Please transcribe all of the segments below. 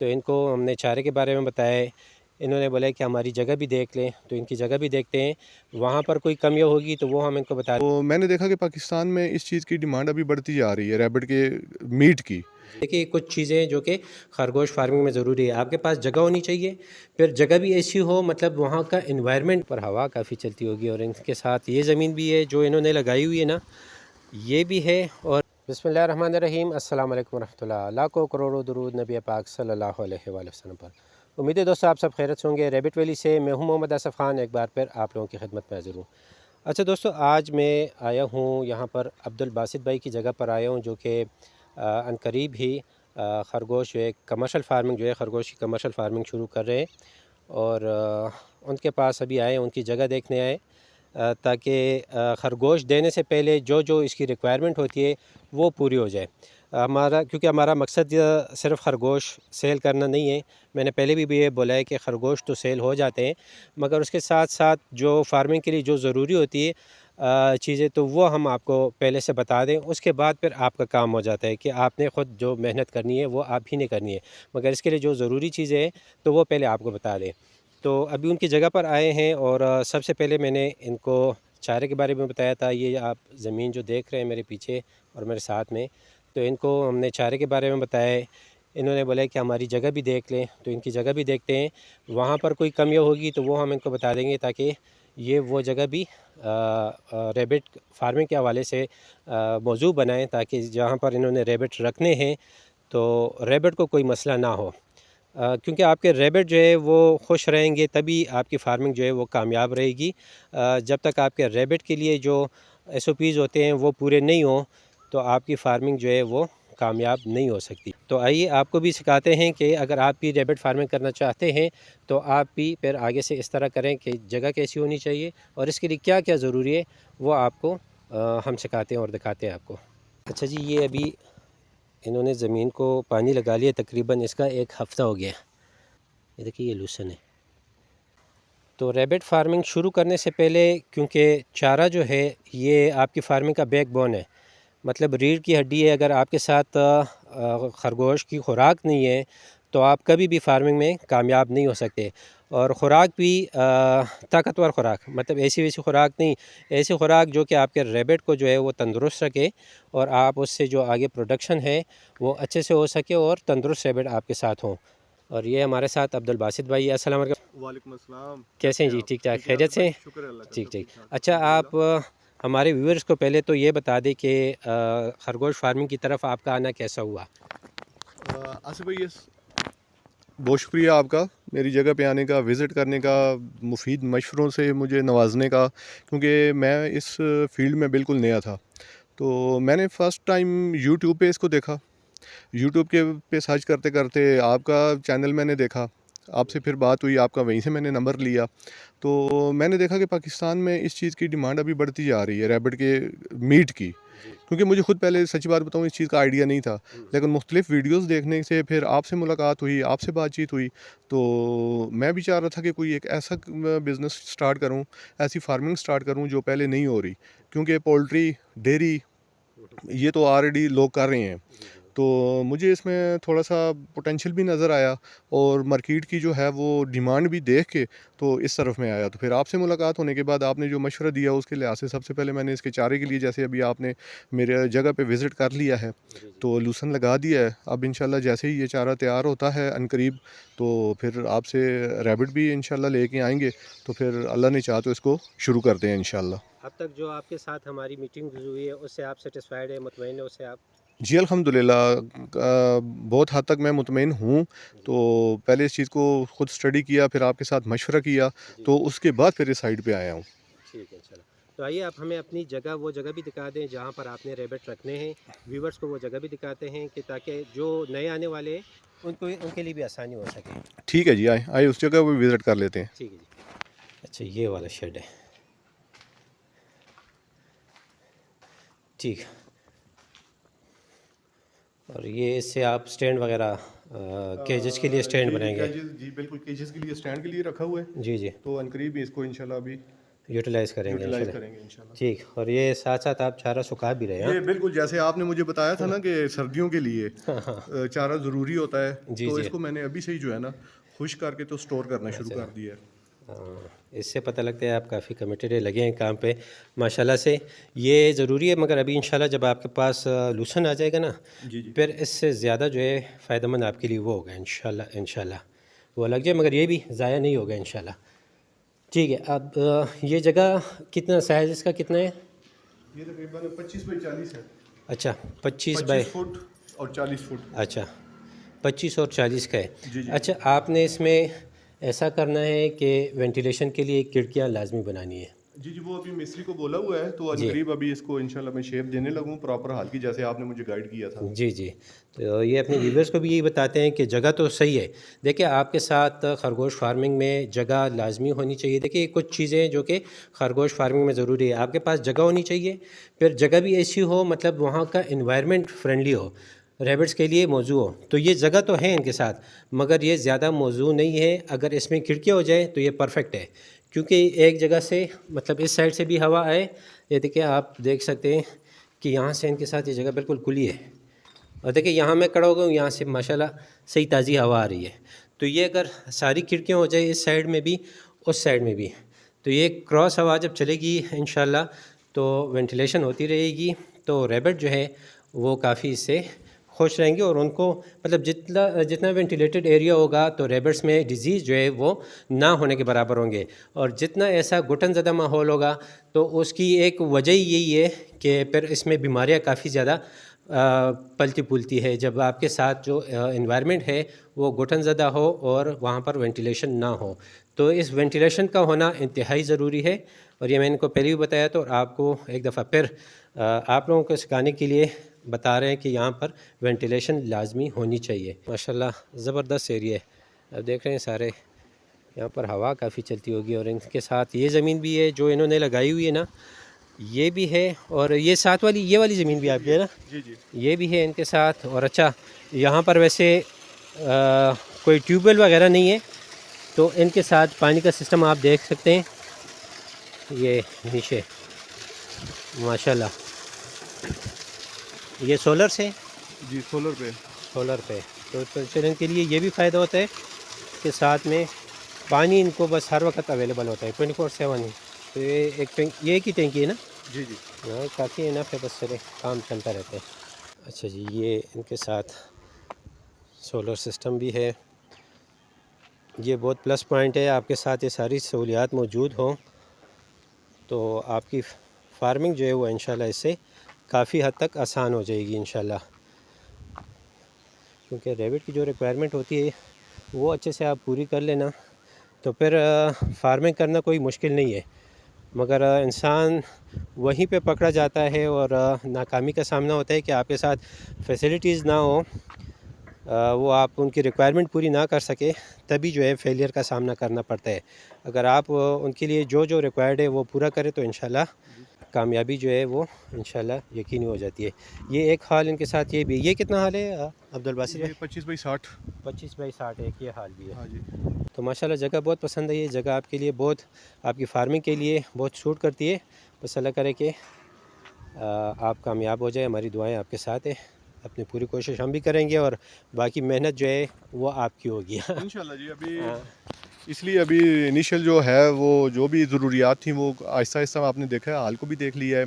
तो इनको हमने चारे के बारे में बताया। इन्होंने बोला कि हमारी जगह भी देख लें, तो इनकी जगह भी देखते हैं। वहाँ पर कोई कमी होगी तो वो हम इनको बता। तो मैंने देखा कि पाकिस्तान में इस चीज़ की डिमांड अभी बढ़ती जा रही है, रैबिट के मीट की। देखिए, कुछ चीज़ें जो कि खरगोश फार्मिंग में ज़रूरी है, आपके पास जगह होनी चाहिए, फिर जगह भी ऐसी हो, मतलब वहाँ का इन्वायरमेंट पर हवा काफ़ी चलती होगी, और इनके साथ ये ज़मीन भी है जो इन्होंने लगाई हुई है ना, ये भी है। और बिस्मिल्लाहिर्रहमानिर्रहीम, अस्सलाम वालेकुम रहमतुल्लाह। लाखों करोड़ों दुरूद नबी पाक सल्लल्लाहु अलैहि वसल्लम पर। उम्मीद है दोस्तों आप सब खैरियत से होंगे। रैबिट वैली से मैं हूँ मोहम्मद असफ़ खान, एक बार फिर आप लोगों की खिदमत में हाज़िर हूँ। अच्छा दोस्तों, आज मैं आया हूँ यहाँ पर अब्दुल बासित भाई की जगह पर आया हूँ, जो कि अनकरीब ही खरगोश जो है कमर्शल फार्मिंग जो है खरगोश की कमर्शल फार्मिंग शुरू कर रहे हैं। और उनके पास अभी आए, उनकी जगह देखने आए, ताकि खरगोश देने से पहले जो जो इसकी रिक्वायरमेंट होती है वो पूरी हो जाए। क्योंकि हमारा मकसद सिर्फ़ खरगोश सेल करना नहीं है। मैंने पहले भी ये बोला है कि खरगोश तो सेल हो जाते हैं, मगर उसके साथ साथ जो फार्मिंग के लिए जो ज़रूरी होती है चीज़ें, तो वो हम आपको पहले से बता दें। उसके बाद फिर आपका काम हो जाता है कि आपने ख़ुद जो मेहनत करनी है वो आप ही ने करनी है, मगर इसके लिए जो ज़रूरी चीज़ें हैं तो वो पहले आपको बता दें। तो अभी उनकी जगह पर आए हैं, और सबसे पहले मैंने इनको चारे के बारे में बताया था। ये आप ज़मीन जो देख रहे हैं मेरे पीछे और मेरे साथ में, तो इनको हमने चारे के बारे में बताया है। इन्होंने बोला कि हमारी जगह भी देख लें, तो इनकी जगह भी देखते हैं। वहाँ पर कोई कमी होगी तो वो हम इनको बता देंगे, ताकि ये वो जगह भी रैबिट फार्मिंग के हवाले से मौजू बनाएँ, ताकि जहाँ पर इन्होंने रैबिट रखने हैं तो रैबिट को कोई मसला ना हो। क्योंकि आपके रैबिट जो है वो खुश रहेंगे, तभी आपकी फार्मिंग जो है वो कामयाब रहेगी। जब तक आपके रैबिट के लिए जो एसओपीज़ होते हैं वो पूरे नहीं हों, तो आपकी फार्मिंग जो है वो कामयाब नहीं हो सकती। तो आइए आपको भी सिखाते हैं कि अगर आप भी रैबिट फार्मिंग करना चाहते हैं तो आप भी फिर आगे से इस तरह करें कि जगह कैसी होनी चाहिए और इसके लिए क्या क्या ज़रूरी है, वो आपको हम सिखाते हैं और दिखाते हैं आपको। अच्छा जी, ये अभी इन्होंने ज़मीन को पानी लगा लिया, तकरीबन इसका 1 हफ़्ता हो गया। ये देखिए, ये लूसन है। तो रैबिट फार्मिंग शुरू करने से पहले, क्योंकि चारा जो है ये आपकी फार्मिंग का बैकबोन है, मतलब रीढ़ की हड्डी है। अगर आपके साथ खरगोश की खुराक नहीं है तो आप कभी भी फार्मिंग में कामयाब नहीं हो सकते। और ख़ुराक भी ताकतवर ख़ुराक, मतलब ऐसी वैसी ख़ुराक नहीं, ऐसी ख़ुराक जो कि आपके रैबिट को जो है वो तंदुरुस्त रखे, और आप उससे जो आगे प्रोडक्शन है वो अच्छे से हो सके, और तंदुरुस्त रैबिट आपके साथ हों। और ये हमारे साथ अब्दुल बासित भाई है। अस्सलाम वालेकुम। वालेकुम अस्सलाम, कैसे कैसे हैं हैं जी? आप? ठीक ठाक, ठीक है खैरियत आसिफ से भाई, हैं? शुक्र है अल्लाह का, ठीक सब ठीक। ठीक ठाक अच्छा, आप अल्हम्दुलिल्लाह। हमारे व्यूअर्स को पहले तो ये बता दें कि खरगोश फार्मिंग की तरफ आपका आना कैसा हुआ? आसिफ भाई, बहुत शुक्रिया आपका मेरी जगह पे आने का, विज़िट करने का, मुफीद मशवरों से मुझे नवाजने का, क्योंकि मैं इस फील्ड में बिल्कुल नया था। तो मैंने फ़र्स्ट टाइम यूट्यूब पे इसको देखा। यूट्यूब के पे सर्च करते करते आपका चैनल मैंने देखा, आपसे फिर बात हुई, आपका वहीं से मैंने नंबर लिया। तो मैंने देखा कि पाकिस्तान में इस चीज़ की डिमांड अभी बढ़ती जा रही है, रैबिट के मीट की। जी। क्योंकि मुझे खुद पहले सच्ची बात बताऊँ, इस चीज़ का आइडिया नहीं था। लेकिन मुख्तलिफ़ वीडियोज़ देखने से फिर आपसे मुलाकात हुई, आपसे बातचीत हुई, तो मैं भी चाह रहा था कि कोई एक ऐसा बिज़नेस स्टार्ट करूँ, ऐसी फार्मिंग स्टार्ट करूँ जो पहले नहीं हो रही। क्योंकि पोल्ट्री, डेयरी, ये तो ऑलरेडी लोग कर रहे हैं। जी, जी। तो मुझे इसमें थोड़ा-सा पोटेंशियल भी नज़र आया, और मार्केट की जो है वो डिमांड भी देख के तो इस तरफ मैं आया। तो फिर आपसे मुलाकात होने के बाद आपने जो मशवरा दिया उसके लिहाज से सबसे पहले मैंने इसके चारे के लिए, जैसे अभी आपने मेरे जगह पे विज़िट कर लिया है, जी, जी। तो लूसन लगा दिया है। अब इंशाल्लाह जैसे ही ये चारा तैयार होता है अनकरीब, तो फिर आपसे रैबिट भी इंशाल्लाह लेके आएँगे, तो फिर अल्लाह ने चाहा तो इसको शुरू करते हैं इंशाल्लाह। अब तक जो आपके साथ हमारी मीटिंग हुई है उससे आप सैटिस्फाइड हैं, मुतमईन हैं उससे आप? जी, अल्हम्दुलिल्लाह, बहुत हद तक मैं मुतमईन हूँ। जी, तो पहले इस चीज़ को खुद स्टडी किया, फिर आपके साथ मशवरा किया, जी, तो जी। उसके बाद फिर इस साइड पे आया हूँ। ठीक है, चलो। तो आइए आप हमें अपनी जगह, वो जगह भी दिखा दें जहाँ पर आपने रैबिट रखने हैं। व्यूवर्स को वो जगह भी दिखाते हैं, कि ताकि जो नए आने वाले हैं उनको, उनके लिए भी आसानी हो सके। ठीक है जी, आए आइए उस जगह पे विज़िट कर लेते हैं। ठीक है जी। अच्छा, ये वाला शेड है। ठीक। और ये इससे आप स्टैंड वगैरह केजेस के लिए स्टैंड जी, जी, बनाएंगे? केजेस, जी बिल्कुल, केजेस के लिए, स्टैंड के लिए रखा हुआ है। जी, जी। तो अनकरीब इसको इंशाल्लाह अभी यूटिलाइज़ करेंगे यूटिलाइज इंशाल्लाह। करेंगे इंशाल्लाह। ठीक, और ये साथ साथ आप चारा सुखा भी रहे हैं, ये हाँ? बिल्कुल जैसे आपने मुझे बताया था ना कि सर्दियों के लिए हाँ, हाँ। चारा ज़रूरी होता है, जी, तो जी। इसको मैंने अभी से ही जो है ना खुश करके तो स्टोर करना शुरू अच्छा। कर दिया है। हाँ, इससे पता लगता है आप काफ़ी कमिटेड है, लगे हैं काम पे माशाल्लाह से। ये ज़रूरी है, मगर अभी इंशाल्लाह जब आपके पास लूसन आ जाएगा ना, जी जी। फिर इससे ज़्यादा जो है फ़ायदेमंद आपके लिए वो होगा इंशाल्लाह। इंशाल्लाह वो लग जाए, मगर ये भी ज़ाया नहीं होगा इंशाल्लाह। ठीक है, अब ये जगह कितना साइज़ इसका कितना है? ये तकरीबन 25 बाई 40 है। अच्छा, 25 बाय 25 फुट और 40 फुट। अच्छा, 25 और 40 का है। जी जी। अच्छा, आपने इसमें ऐसा करना है कि वेंटिलेशन के लिए खिड़कियाँ लाज़मी बनानी है। जी जी, वो अभी मिस्त्री को बोला हुआ है, तो जी। अनकरीब अभी इसको इंशाल्लाह मैं शेप देने लगूँ प्रॉपर हाल की, जैसे आपने मुझे गाइड किया था। जी, जी। तो ये अपने व्यूअर्स को भी यही बताते हैं कि जगह तो सही है। देखिए, आपके साथ खरगोश फार्मिंग में जगह लाज़मी होनी चाहिए। देखिए, कुछ चीज़ें जो कि खरगोश फार्मिंग में ज़रूरी है। आपके पास जगह होनी चाहिए, फिर जगह भी ऐसी हो, मतलब वहाँ का एनवायरनमेंट फ्रेंडली हो, रैबिट्स के लिए मौजू हो। तो ये जगह तो है इनके साथ, मगर ये ज़्यादा मौजू नहीं है। अगर इसमें खिड़कियाँ हो जाए तो ये परफ़ेक्ट है, क्योंकि एक जगह से, मतलब इस साइड से भी हवा आए। ये देखिए, आप देख सकते हैं कि यहाँ से इनके साथ ये जगह बिल्कुल खुली है। और देखिए, यहाँ मैं खड़ा हो गया हूँ, यहाँ से माशाल्लाह सही ताज़ी हवा आ रही है। तो ये अगर सारी खिड़कियाँ हो जाए, इस साइड में भी, उस साइड में भी, तो ये क्रॉस हवा जब चलेगी इंशाल्लाह, तो वेंटिलेशन होती रहेगी। तो रैबिट जो है वो काफ़ी इससे खुश रहेंगे, और उनको मतलब जितना जितना वेंटिलेटेड एरिया होगा, तो रैबिट्स में डिज़ीज़ जो है वो ना होने के बराबर होंगे। और जितना ऐसा घुटन ज़दा माहौल होगा, तो उसकी एक वजह ही यही है कि फिर इसमें बीमारियाँ काफ़ी ज़्यादा पलती पुलती है। जब आपके साथ जो एनवायरनमेंट है वो घुटन ज़दा हो और वहाँ पर वेंटिलेशन ना हो, तो इस वेंटिलेशन का होना इंतहाई ज़रूरी है। और ये मैंने इनको पहले भी बताया, तो आपको एक दफ़ा फिर आप लोगों को सिखाने के लिए बता रहे हैं कि यहाँ पर वेंटिलेशन लाजमी होनी चाहिए। माशाल्लाह ज़बरदस्त एरिया है। अब देख रहे हैं सारे, यहाँ पर हवा काफ़ी चलती होगी, और इनके साथ ये ज़मीन भी है जो इन्होंने लगाई हुई है ना, ये भी है। और ये साथ वाली, ये वाली ज़मीन भी आपकी है ना, जी जी। ये भी है इनके साथ। और अच्छा, यहाँ पर वैसे कोई ट्यूबवेल वगैरह नहीं है, तो इनके साथ पानी का सिस्टम आप देख सकते हैं, ये नीचे माशाल्लाह ये सोलर से, जी, सोलर पे। सोलर पे। तो फिर इनके लिए ये भी फ़ायदा होता है कि साथ में पानी इनको बस हर वक्त अवेलेबल होता है 24/7 ही। तो ये एक टैंक, ये एक ही टैंकी है ना? जी जी। हाँ, काफ़ी इनफ है, बस चले काम चलता रहता है। अच्छा जी, ये इनके साथ सोलर सिस्टम भी है। ये बहुत प्लस पॉइंट है, आपके साथ ये सारी सहूलियात मौजूद हों, तो आपकी फार्मिंग जो है वो इंशाल्लाह इससे काफ़ी हद तक आसान हो जाएगी इंशाल्लाह। क्योंकि रैबिट की जो रिक्वायरमेंट होती है वो अच्छे से आप पूरी कर लेना, तो फिर फार्मिंग करना कोई मुश्किल नहीं है। मगर इंसान वहीं पे पकड़ा जाता है, और नाकामी का सामना होता है कि आपके साथ फैसिलिटीज़ ना हो, वो आप उनकी रिक्वायरमेंट पूरी ना कर सके, तभी जो है फेलियर का सामना करना पड़ता है। अगर आप उनके लिए जो जो रिक्वायर्ड है वो पूरा करें, तो इंशाल्लाह कामयाबी जो है वो इंशाल्लाह यकीनी हो जाती है। ये एक हाल इनके साथ ये भी, ये कितना हाल है अब्दुल बासित ये भाई? 25 बाई 60। 25/60 एक ये हाल भी है। हाँ जी। तो माशाल्लाह जगह बहुत पसंद है, ये जगह आपके लिए बहुत, आपकी फार्मिंग के लिए बहुत सूट करती है। बस अल्लाह करे कि आप कामयाब हो जाए, हमारी दुआएं आपके साथ है। अपनी पूरी कोशिश हम भी करेंगे, और बाकी मेहनत जो है वो आपकी होगी। हाँ। इंशाल्लाह जी। अभी इसलिए अभी इनिशियल जो है वो जो भी ज़रूरियात थी वो आहिस्ता आहिस्ता आपने देखा है, हाल को भी देख लिया है।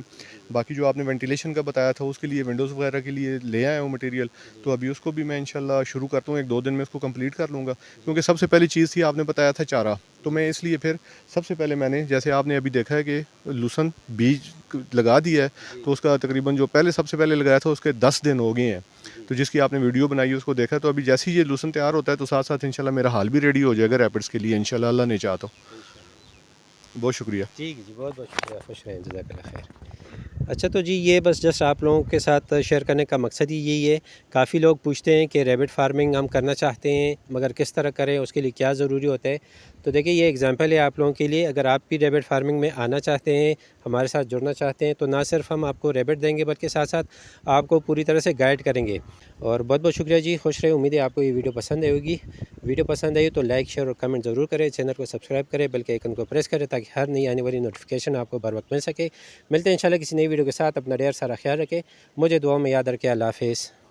बाकी जो आपने वेंटिलेशन का बताया था उसके लिए विंडोज़ वगैरह के लिए ले आए हूँ मटेरियल, तो अभी उसको भी मैं इंशाल्लाह शुरू करता हूँ, 1-2 दिन में उसको कंप्लीट कर लूँगा। क्योंकि सबसे पहली चीज़ थी, आपने बताया था चारा, तो मैं इसलिए फिर सबसे पहले मैंने, जैसे आपने अभी देखा है कि लूसन बीज लगा दिया है, तो उसका तकरीबन जो पहले सबसे पहले लगाया था उसके 10 दिन हो गए हैं। तो जिसकी आपने वीडियो बनाई है उसको देखा, तो अभी जैसे ही ये लूसन तैयार होता है तो साथ साथ इंशाल्लाह मेरा हाल भी रेडी हो जाएगा रैपिड्स के लिए इंशाल्लाह, अल्लाह ने चाहा तो। बहुत शुक्रिया। ठीक है जी, बहुत बहुत शुक्रिया, खुश रहें, जज़ाकल्लाह खैर। अच्छा, तो जी ये बस जस्ट आप लोगों के साथ शेयर करने का मकसद ही यही है। काफ़ी लोग पूछते हैं कि रैबिट फार्मिंग हम करना चाहते हैं, मगर किस तरह करें, उसके लिए क्या ज़रूरी होता है। तो देखिए ये एग्जांपल है आप लोगों के लिए। अगर आप भी रैबिट फार्मिंग में आना चाहते हैं, हमारे साथ जुड़ना चाहते हैं, तो ना सिर्फ हम आपको रैबिट देंगे बल्कि साथ साथ आपको पूरी तरह से गाइड करेंगे। और बहुत बहुत शुक्रिया जी, खुश रहे। उम्मीद है आपको ये वीडियो पसंद आएगी। वीडियो पसंद आई तो लाइक शेयर और कमेंट ज़रूर करें, चैनल को सब्सक्राइब करें, बल्कि आइकन को प्रेस करें ताकि हर नई आने वाली नोटिफिकेशन आपको बर वक्त मिल सके। मिलते हैं इंशाल्लाह किसी नई वीडियो के साथ। अपना ढेर सारा ख्याल रखें, मुझे दुआ में याद रखें। अल्लाह हाफ़िज़।